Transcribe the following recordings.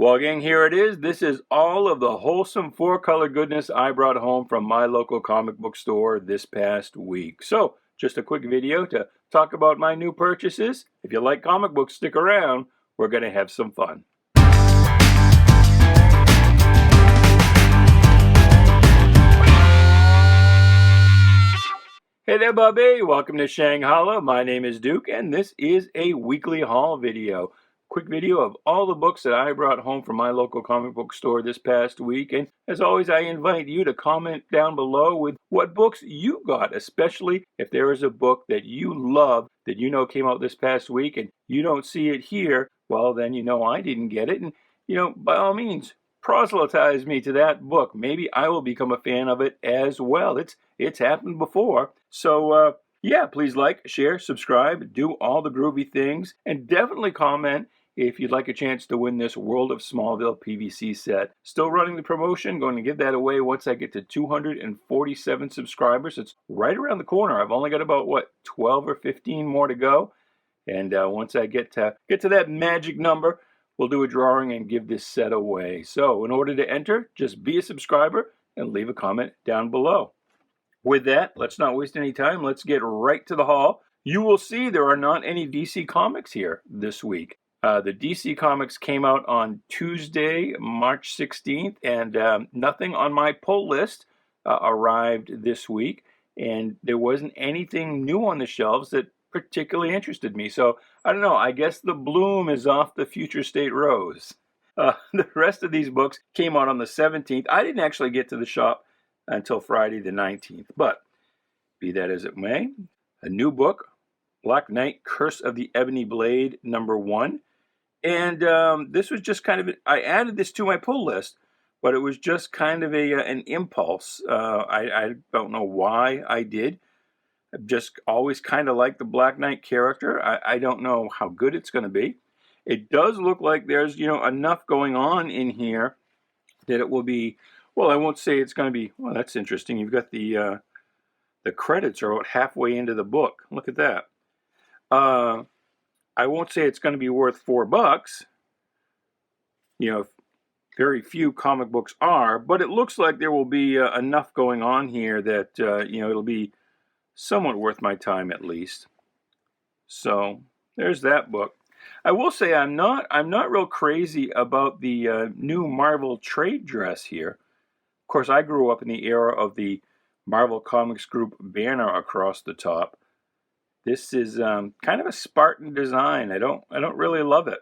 Well, gang, here it is. This is all of the wholesome four-color goodness I brought home from my local comic book store this past week. So, just a quick video to talk about my new purchases. If you like comic books, stick around. We're going to have some fun. Hey there, Bubby. Welcome to Shanghai. My name is Duke, and this is a weekly haul video. Quick video of all the books that I brought home from my local comic book store this past week. And as always, I invite you to comment down below with what books you got, especially if there is a book that you love that you know came out this past week and you don't see it here. Well, then you know I didn't get it. And, by all means, proselytize me to that book. Maybe I will become a fan of it as well. It's happened before. So, yeah, please like, share, subscribe, do all the groovy things, and definitely comment if you'd like a chance to win this World of Smallville PVC set. Still running the promotion, going to give that away once I get to 247 subscribers. It's right around the corner. I've only got about, 12 or 15 more to go. And once I get to that magic number, we'll do a drawing and give this set away. So in order to enter, just be a subscriber and leave a comment down below. With that, let's not waste any time. Let's get right to the haul. You will see there are not any DC Comics here this week. The DC Comics came out on Tuesday, March 16th, and nothing on my pull list arrived this week. And there wasn't anything new on the shelves that particularly interested me. So, I don't know, I guess the bloom is off the Future State Rose. The rest of these books came out on the 17th. I didn't actually get to the shop until Friday the 19th. But, be that as it may, a new book, Black Knight, Curse of the Ebony Blade, #1. And this was just kind of, I added this to my pull list, but it was just kind of an impulse. I don't know why I did. I've just always kind of liked the Black Knight character. I don't know how good it's going to be. It does look like there's, enough going on in here that it will be, well, I won't say it's going to be, well, that's interesting. You've got the credits are about halfway into the book. Look at that. I won't say it's going to be worth $4. Very few comic books are, but it looks like there will be enough going on here that, it'll be somewhat worth my time at least. So there's that book. I will say I'm not real crazy about the new Marvel trade dress here. Of course, I grew up in the era of the Marvel Comics Group banner across the top. This is kind of a Spartan design. I don't really love it.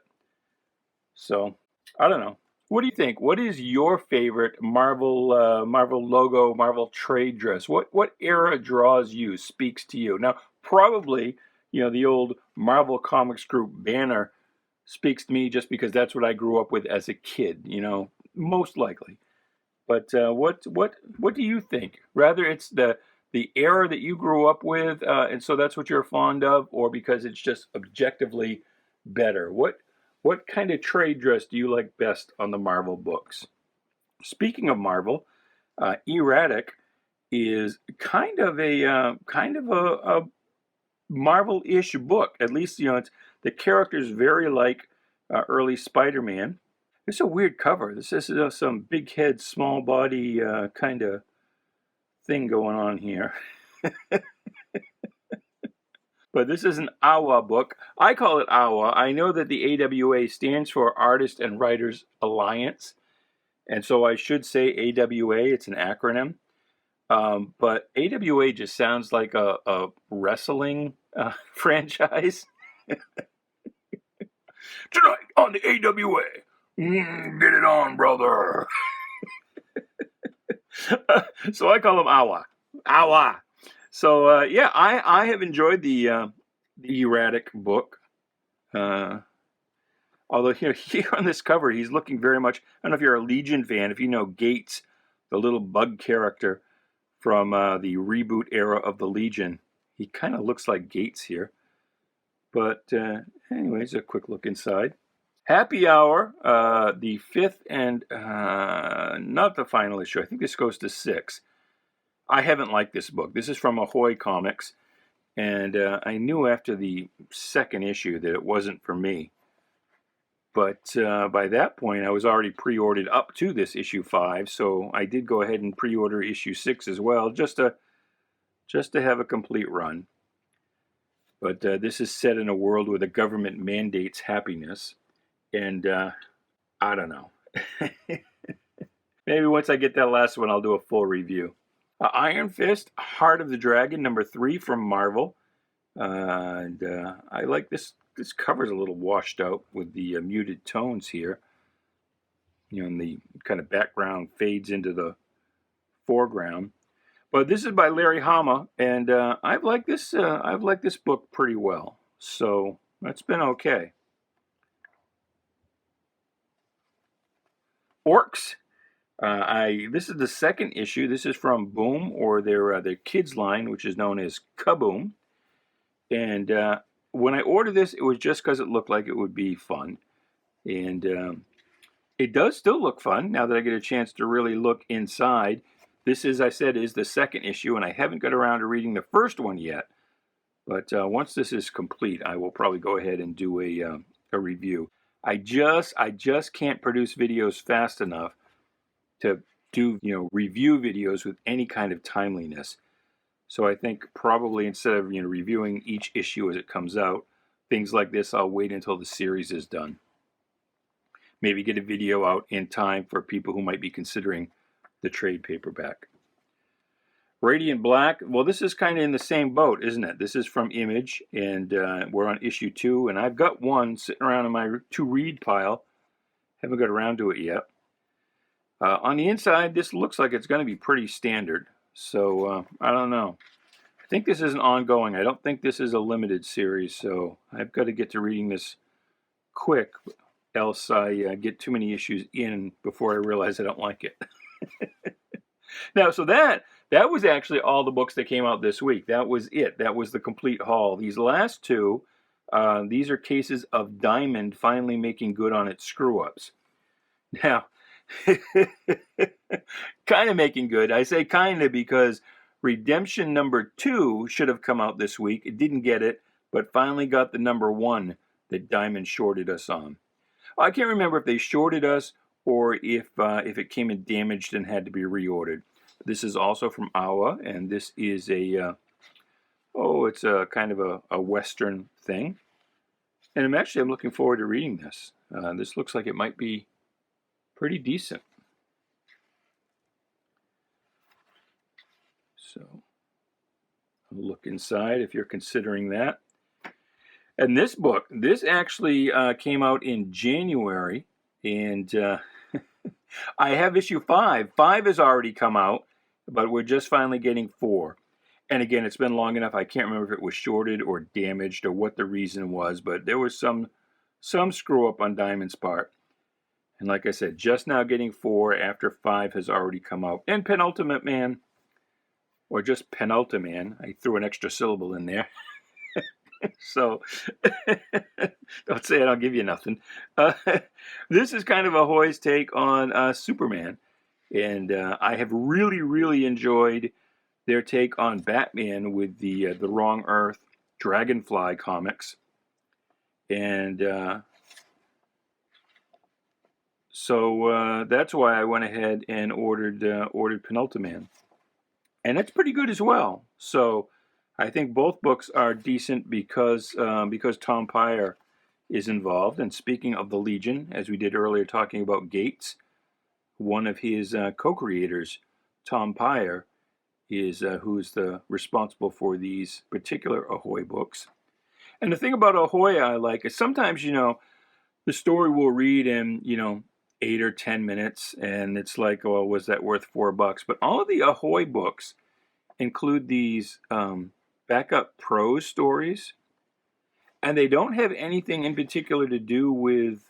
So, I don't know. What do you think? What is your favorite Marvel logo, Marvel trade dress? What era draws you, speaks to you? Now, probably, the old Marvel Comics Group banner speaks to me just because that's what I grew up with as a kid, most likely. But what do you think? Rather it's the era that you grew up with, and so that's what you're fond of, or because it's just objectively better? What kind of trade dress do you like best on the Marvel books? Speaking of Marvel, E-Ratic is kind of a Marvel-ish book. At least it's the character's very like early Spider-Man. It's a weird cover. This is some big head, small body kind of thing going on here. But this is an AWA book. I call it AWA. I know that the AWA stands for Artists and Writers Alliance, and so I should say AWA. It's an acronym. But AWA just sounds like a wrestling franchise. Tonight on the AWA, get it on, brother. So I call them AWA. AWA. So yeah, I have enjoyed the E-Ratic book. Although here on this cover, he's looking very much. I don't know if you're a Legion fan, if you know Gates, the little bug character from the reboot era of the Legion. He kind of looks like Gates here. But anyways, a quick look inside. Happy Hour, the 5th and not the final issue. I think this goes to 6. I haven't liked this book. This is from Ahoy Comics, and I knew after the second issue that it wasn't for me. But by that point, I was already pre-ordered up to this issue 5, so I did go ahead and pre-order issue 6 as well, just to have a complete run. But this is set in a world where the government mandates happiness, and I don't know. Maybe once I get that last one, I'll do a full review. Iron Fist, Heart of the Dragon, number 3 from Marvel. And I like this. This cover's a little washed out with the muted tones here. You know, and the kind of background fades into the foreground. But this is by Larry Hama, and I've liked this. I've liked this book pretty well, so that's been okay. Orcs. This is the second issue. This is from Boom, or their kids line, which is known as Kaboom. And when I ordered this, it was just because it looked like it would be fun. And it does still look fun now that I get a chance to really look inside. This, as I said, is the second issue, and I haven't got around to reading the first one yet. But once this is complete, I will probably go ahead and do a review. I just can't produce videos fast enough to do review videos with any kind of timeliness. So I think probably instead of reviewing each issue as it comes out, things like this, I'll wait until the series is done. Maybe get a video out in time for people who might be considering the trade paperback. Radiant Black, well, this is kind of in the same boat, isn't it? This is from Image, and we're on issue 2, and I've got one sitting around in my to-read pile. Haven't got around to it yet. On the inside, this looks like it's going to be pretty standard. So, I don't know. I think this is an ongoing. I don't think this is a limited series, so I've got to get to reading this quick, else I get too many issues in before I realize I don't like it. Now, so that was actually all the books that came out this week. That was it. That was the complete haul. These last two, these are cases of Diamond finally making good on its screw-ups. Now, kind of making good. I say kind of because Redemption number 2 should have come out this week. It didn't get it, but finally got the number 1 that Diamond shorted us on. I can't remember if they shorted us or if it came in damaged and had to be reordered. This is also from Awa, and this is it's a kind of a Western thing. And I'm looking forward to reading this. This looks like it might be pretty decent. So, I'll look inside if you're considering that. And this book, this actually came out in January, and I have issue 5. 5 has already come out, but we're just finally getting 4. And again, it's been long enough, I can't remember if it was shorted or damaged or what the reason was, but there was some screw-up on Diamond's part. And like I said, just now getting 4 after 5 has already come out. And Penultiman, or just Penultiman, I threw an extra syllable in there. So, don't say it, I'll give you nothing. This is kind of Ahoy's take on Superman. And I have really, really enjoyed their take on Batman with the Wrong Earth Dragonfly comics. And so that's why I went ahead and ordered Penultiman. And it's pretty good as well. So I think both books are decent because Tom Peyer is involved. And speaking of the Legion, as we did earlier talking about Gates, one of his co-creators, Tom Peyer, is who's responsible for these particular Ahoy books. And the thing about Ahoy I like is sometimes, the story we'll read in, 8 or 10 minutes, and it's like, oh, was that worth $4? But all of the Ahoy books include these backup prose stories, and they don't have anything in particular to do with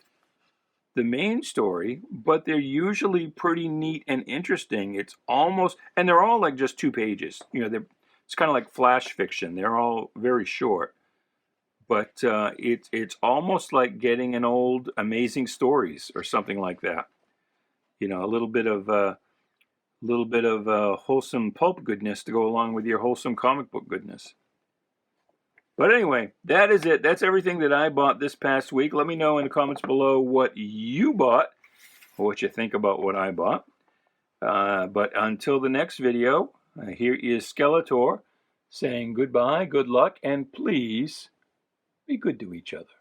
the main story, but they're usually pretty neat and interesting. It's almost, and they're all like just 2 pages. It's kind of like flash fiction. They're all very short, but it's almost like getting an old Amazing Stories or something like that. A little bit of wholesome pulp goodness to go along with your wholesome comic book goodness. But anyway, that is it. That's everything that I bought this past week. Let me know in the comments below what you bought, or what you think about what I bought. But until the next video, here is Skeletor saying goodbye, good luck, and please be good to each other.